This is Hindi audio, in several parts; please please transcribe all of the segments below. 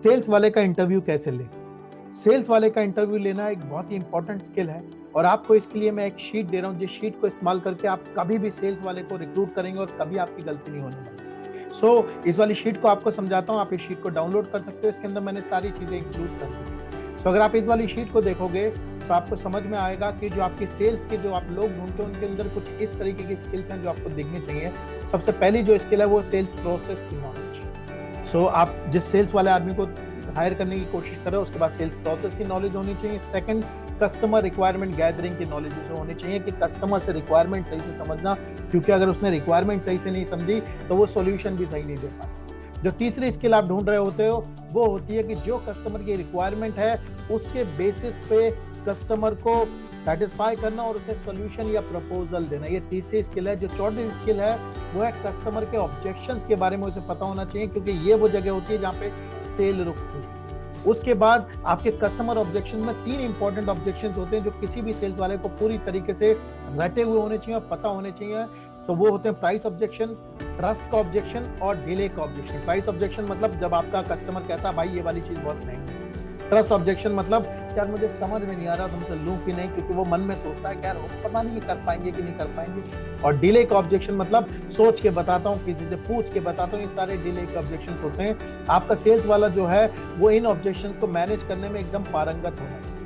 सेल्स वाले का इंटरव्यू कैसे लें? सेल्स वाले का इंटरव्यू लेना एक बहुत ही इंपॉर्टेंट स्किल है और आपको इसके लिए मैं एक शीट दे रहा हूँ, जिस शीट को इस्तेमाल करके आप कभी भी सेल्स वाले को रिक्रूट करेंगे और कभी आपकी गलती नहीं होने वाली। इस वाली शीट को आपको समझाता हूँ, आप इस शीट को डाउनलोड कर सकते हो, इसके अंदर मैंने सारी चीजें इंक्लूड कर दी। अगर आप इस वाली शीट को देखोगे तो आपको समझ में आएगा कि जो आपकी सेल्स के जो आप लोग ढूंढते हैं उनके अंदर कुछ इस तरीके की स्किल्स हैं जो आपको दिखनी चाहिए। सबसे पहली जो स्किल है वो सेल्स प्रोसेस की नॉलेज। आप जिस सेल्स वाले आदमी को हायर करने की कोशिश कर रहे हो उसके बाद सेल्स प्रोसेस की नॉलेज होनी चाहिए। सेकंड, कस्टमर रिक्वायरमेंट गैदरिंग की नॉलेज उसे होनी चाहिए कि कस्टमर से रिक्वायरमेंट सही से समझना, क्योंकि अगर उसने रिक्वायरमेंट सही से नहीं समझी तो वो सॉल्यूशन भी सही नहीं दे पाता। जो तीसरी स्किल आप ढूंढ रहे होते हो वो होती है कि जो कस्टमर की रिक्वायरमेंट है उसके बेसिस पे कस्टमर को सेटिस्फाई करना और उसे सॉल्यूशन या प्रपोजल देना। ये तीसरी स्किल है। जो चौथी स्किल है वो है कस्टमर के ऑब्जेक्शंस के बारे में उसे पता होना चाहिए, क्योंकि ये वो जगह होती है जहाँ पे सेल रुकती है। उसके बाद आपके कस्टमर ऑब्जेक्शन में 3 इंपॉर्टेंट ऑब्जेक्शंस होते हैं जो किसी भी सेल्स वाले को पूरी तरीके से रटे हुए होने चाहिए और पता होने चाहिए। तो वो होते हैं प्राइस ऑब्जेक्शन, ट्रस्ट का ऑब्जेक्शन और डिले का ऑब्जेक्शन। प्राइस ऑब्जेक्शन मतलब जब आपका कस्टमर कहता है भाई ये वाली चीज बहुत महंगी है। ट्रस्ट ऑब्जेक्शन मतलब यार मुझे समझ में नहीं आ रहा तुमसे लूं कि नहीं, क्योंकि वो मन में सोचता है कि यार पता नहीं कर पाएंगे कि नहीं कर पाएंगे। और डिले का ऑब्जेक्शन मतलब सोच के बताता हूँ, किसी से पूछ के बताता हूँ। ये सारे डिले के ऑब्जेक्शन होते हैं। आपका सेल्स वाला जो है वो इन ऑब्जेक्शन को मैनेज करने में एकदम पारंगत होना चाहिए।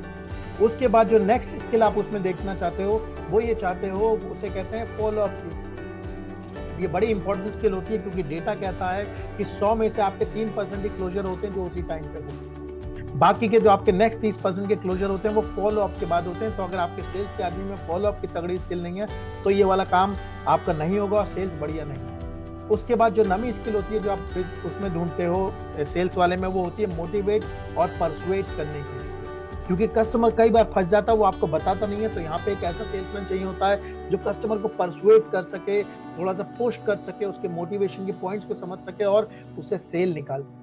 उसके बाद जो नेक्स्ट स्किल आप उसमें देखना चाहते हो वो ये चाहते हो, उसे कहते हैं फॉलो अप की स्किल। ये बड़ी इंपॉर्टेंट स्किल होती है क्योंकि डेटा कहता है कि 100 में से आपके 3% ही क्लोजर होते हैं जो उसी टाइम पे होते हैं। बाकी के जो आपके नेक्स्ट 30% के क्लोजर होते हैं वो फॉलो अप के बाद होते हैं। तो अगर आपके सेल्स के आदमी में फॉलो अप की तगड़ी स्किल नहीं है तो ये वाला काम आपका नहीं होगा और सेल्स बढ़िया नहीं है। उसके बाद जो नवी स्किल होती है जो आप उसमें ढूंढते हो सेल्स वाले में, वो होती है मोटिवेट और परसुएट करने की स्किल। क्योंकि कस्टमर कई बार फंस जाता है, वो आपको बताता नहीं है। तो यहाँ पे एक ऐसा सेल्समैन चाहिए होता है जो कस्टमर को परसुएट कर सके, थोड़ा सा पुश कर सके, उसके मोटिवेशन के पॉइंट्स को समझ सके और उससे सेल निकाल सके।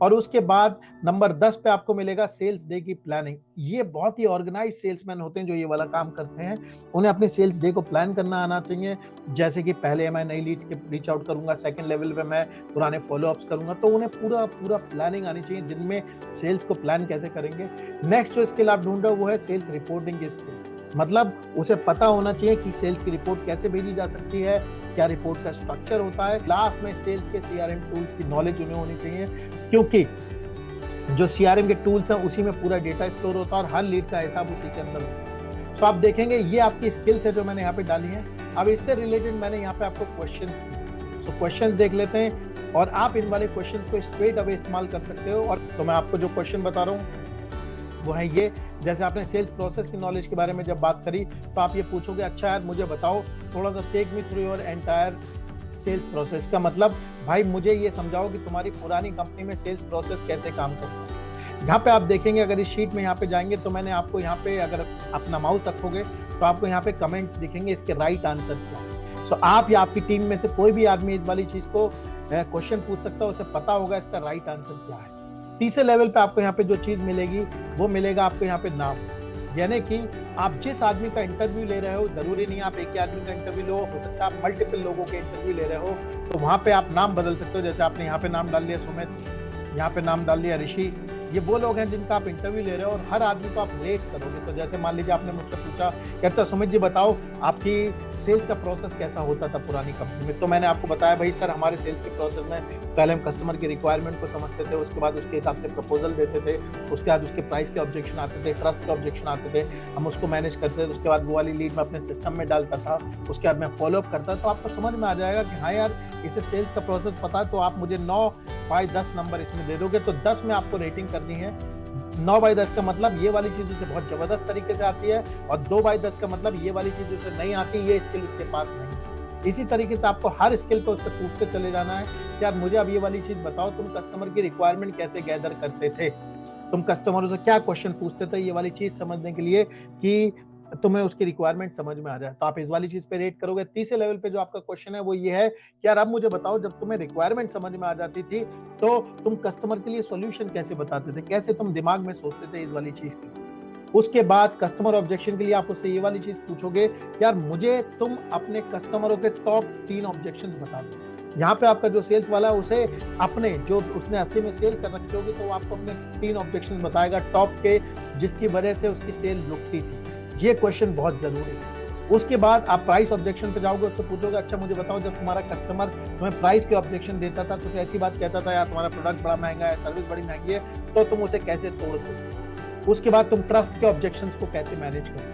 और उसके बाद नंबर 10 पे आपको मिलेगा सेल्स डे की प्लानिंग। ये बहुत ही ऑर्गेनाइज सेल्समैन होते हैं जो ये वाला काम करते हैं। उन्हें अपने सेल्स डे को प्लान करना आना चाहिए। जैसे कि पहले मैं नई लीड्स के रीच आउट करूंगा, सेकंड लेवल पे मैं पुराने फॉलो अप्स करूंगा। तो उन्हें पूरा पूरा प्लानिंग आनी चाहिए दिन में सेल्स को प्लान कैसे करेंगे। नेक्स्ट जो स्किल आप ढूंढ रहे हो वो है सेल्स रिपोर्टिंग की स्किल। मतलब उसे पता होना चाहिए कि सेल्स की रिपोर्ट कैसे भेजी जा सकती है, क्या रिपोर्ट का स्ट्रक्चर होता है। लास्ट में सेल्स के सीआरएम टूल्स की नॉलेज उन्हें होनी चाहिए, क्योंकि जो सीआरएम के टूल्स हैं उसी में पूरा डेटा स्टोर होता है और हर लीड का हिसाब उसी के अंदर होता है। आप देखेंगे ये आपकी स्किल्स है जो मैंने यहाँ पे डाली है। अब इससे रिलेटेड मैंने यहाँ पे आपको क्वेश्चंस दिए। क्वेश्चन देख लेते हैं और आप इन वाले क्वेश्चन को स्ट्रेट अवे इस्तेमाल कर सकते हो। और तो मैं आपको जो क्वेश्चन बता रहा हूँ वो है ये। जैसे आपने सेल्स प्रोसेस की नॉलेज के बारे में जब बात करी तो आप ये पूछोगे अच्छा यार मुझे बताओ थोड़ा सा, take me through your entire sales process. का मतलब भाई मुझे ये समझाओ कि तुम्हारी पुरानी कंपनी में सेल्स प्रोसेस कैसे काम करता है। यहाँ पे आप देखेंगे, अगर इस शीट में यहाँ पे जाएंगे तो मैंने आपको यहाँ पे, अगर अपना माउस रखोगे तो आपको यहाँ पे कमेंट्स दिखेंगे इसके राइट आंसर क्या है। आप या आपकी टीम में से कोई भी आदमी इस वाली चीज को क्वेश्चन पूछ सकता है, उसे पता होगा इसका राइट आंसर क्या है। तीसरे लेवल पे आपको यहाँ पे जो चीज मिलेगी वो मिलेगा आपको यहाँ पे नाम। यानी कि आप जिस आदमी का इंटरव्यू ले रहे हो, जरूरी नहीं आप एक ही आदमी का इंटरव्यू लो, हो सकता है आप मल्टीपल लोगों के इंटरव्यू ले रहे हो, तो वहां पे आप नाम बदल सकते हो। जैसे आपने यहाँ पे नाम डाल लिया सुमित, यहाँ पे नाम डाल लिया ऋषि। ये वो लोग हैं जिनका आप इंटरव्यू ले रहे हो और हर आदमी को आप रेट करोगे। तो जैसे मान लीजिए आपने मुझसे पूछा कि अच्छा सुमित जी बताओ आपकी सेल्स का प्रोसेस कैसा होता था पुरानी कंपनी में। तो मैंने आपको बताया भाई सर हमारे सेल्स के प्रोसेस में पहले हम कस्टमर की रिक्वायरमेंट को समझते थे, उसके बाद उसके हिसाब से प्रपोजल देते थे, उसके बाद उसके प्राइस के ऑब्जेक्शन आते थे, ट्रस्ट के ऑब्जेक्शन आते थे, हम उसको मैनेज करते थे। उसके बाद वो वाली लीड में अपने सिस्टम में डालता था, उसके बाद मैं फॉलोअप करता। तो आपको समझ में आ जाएगा कि हाँ यार इसे सेल्स का प्रोसेस पता है। तो आप मुझे 9/10 नंबर इसमें दे दोगे। तो 10 में आपको रेटिंग करनी है। 9/10 का मतलब ये वाली चीज उसे बहुत जबरदस्त तरीके से आती है और 2/10 का मतलब ये वाली चीज उसे नहीं आती, ये स्किल उसके पास नहीं है। इसी तरीके से आपको हर स्किल को उससे पूछते चले जाना है कि यार मुझे अब ये वाली चीज बताओ, तुम कस्टमर की रिक्वायरमेंट कैसे गैदर करते थे, तुम कस्टमरों से क्या क्वेश्चन पूछते थे ये वाली चीज समझने के लिए कि तुम्हें उसकी रिक्वायरमेंट समझ में आ जाए। तो आप इस वाली चीज पे रेट करोगे। तीसरे लेवल पे जो आपका क्वेश्चन है वो ये है कि यार अब मुझे बताओ जब तुम्हें रिक्वायरमेंट समझ में आ जाती थी तो तुम कस्टमर के लिए सॉल्यूशन कैसे बताते थे, कैसे तुम दिमाग में सोचते थे इस वाली चीज की। उसके बाद कस्टमर ऑब्जेक्शन के लिए आप उससे ये वाली चीज पूछोगे यार मुझे तुम अपने कस्टमरों के टॉप 3 ऑब्जेक्शन बता दो। यहाँ पे आपका जो सेल्स वाला है उसे अपने जो उसने असली में सेल कर रखी होगी, तो वो आपको अपने 3 ऑब्जेक्शन बताएगा टॉप के, जिसकी वजह से उसकी सेल रुकती थी। ये क्वेश्चन बहुत जरूरी है। उसके बाद आप प्राइस ऑब्जेक्शन पे जाओगे, उससे पूछोगे अच्छा मुझे बताओ, जब तुम्हारा कस्टमर तुम्हें प्राइस के ऑब्जेक्शन देता था, कुछ ऐसी बात कहता था, यार तुम्हारा प्रोडक्ट बड़ा महंगा है, सर्विस बड़ी महंगी है, तो तुम उसे कैसे तोड़ते हो? उसके बाद तुम ट्रस्ट के ऑब्जेक्शंस को कैसे मैनेज करते हो?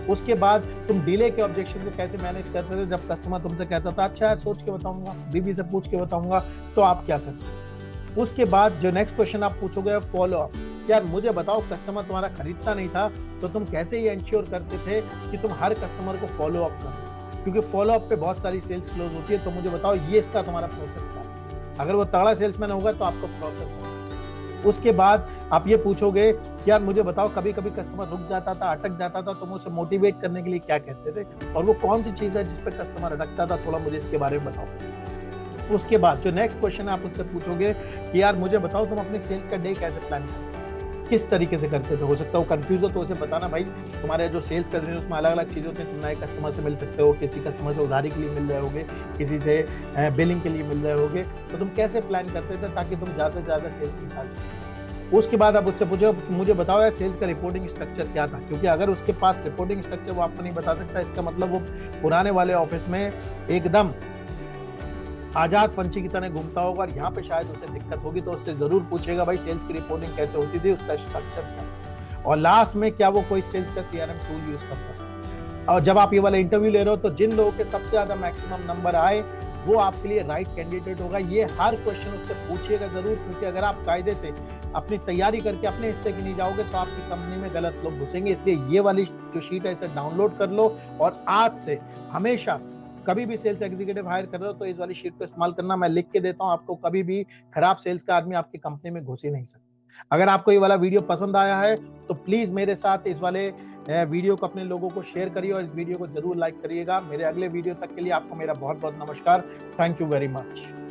उसके बाद तुम डिले के ऑब्जेक्शन को कैसे मैनेज करते थे? जब कस्टमर तुमसे कहता था अच्छा यार सोच के बताऊंगा, बीबी से पूछ के बताऊंगा, तो आप क्या करते? उसके बाद जो नेक्स्ट क्वेश्चन आप पूछोगे फॉलो अप। यार मुझे बताओ, कस्टमर तुम्हारा खरीदता नहीं था, तो तुम कैसे ये इंश्योर करते थे कि तुम हर कस्टमर को फॉलो अप करो? क्योंकि फॉलो अप पे बहुत सारी सेल्स क्लोज होती है, तो मुझे बताओ ये इसका तुम्हारा प्रोसेस क्या है? अगर वो तगड़ा सेल्समैन होगा तो आपको प्रोसेस होगा। उसके बाद आप ये पूछोगे यार मुझे बताओ, कभी कभी कस्टमर रुक जाता था, अटक जाता था, तुम उसे मोटिवेट करने के लिए क्या कहते थे, और वो कौन सी चीज है जिस पे कस्टमर अटकता था, थोड़ा मुझे इसके बारे में बताओ। उसके बाद जो नेक्स्ट क्वेश्चन है आप उससे पूछोगे कि यार मुझे बताओ तुम अपने सेल्स का डे कैसे प्लान करते हो, किस तरीके से करते थे? हो सकता है वो कंफ्यूज हो, तो उसे बताना भाई तुम्हारे जो सेल्स का दिन है उसमें अलग अलग चीजें होती हैं, तुम नए कस्टमर से मिल सकते हो, किसी कस्टमर से उधारी के लिए मिल रहे होगे, किसी से बिलिंग के लिए मिल रहे होगे, तो तुम कैसे प्लान करते थे ताकि तुम ज्यादा से ज्यादा सेल्स निकाल सको? उसके बाद आप उससे पूछो मुझे बताओ यार सेल्स का रिपोर्टिंग स्ट्रक्चर क्या था, क्योंकि अगर उसके पास रिपोर्टिंग स्ट्रक्चर वो आपको नहीं बता सकता, इसका मतलब वो पुराने वाले ऑफिस में एकदम आजाद पंछी की तरह घूमता होगा, और यहाँ पे शायद उसे दिक्कत होगी, तो उससे जरूर पूछेगा भाई सेल्स की रिपोर्टिंग कैसे होती थी, उसका स्ट्रक्चर क्या, और लास्ट में क्या वो कोई सेल्स का सीआरएम टूल यूज करता था। और जब आप ये वाला इंटरव्यू ले रहे हो, तो जिन लोगों के सबसे ज्यादा मैक्सिमम नंबर आए वो आपके लिए राइट कैंडिडेट होगा। ये हर क्वेश्चन उससे पूछिएगा जरूर, क्योंकि अगर आप कायदे से अपनी तैयारी करके अपने हिस्से की नहीं जाओगे तो आपकी कंपनी में गलत लोग घुसेंगे। इसलिए ये वाली जो शीट है इसे डाउनलोड कर लो, और आज से हमेशा कभी भी सेल्स एग्जीक्यूटिव हायर कर रहे हो तो इस वाली शीट को इस्तेमाल करना। मैं लिख के देता हूं आपको, कभी भी खराब सेल्स का आदमी आपकी कंपनी में घुस ही नहीं सकता। अगर आपको ये वाला वीडियो पसंद आया है तो प्लीज मेरे साथ इस वाले वीडियो को अपने लोगों को शेयर करिए, और इस वीडियो को जरूर लाइक करिएगा। मेरे अगले वीडियो तक के लिए आपको मेरा बहुत बहुत नमस्कार। Thank you very much.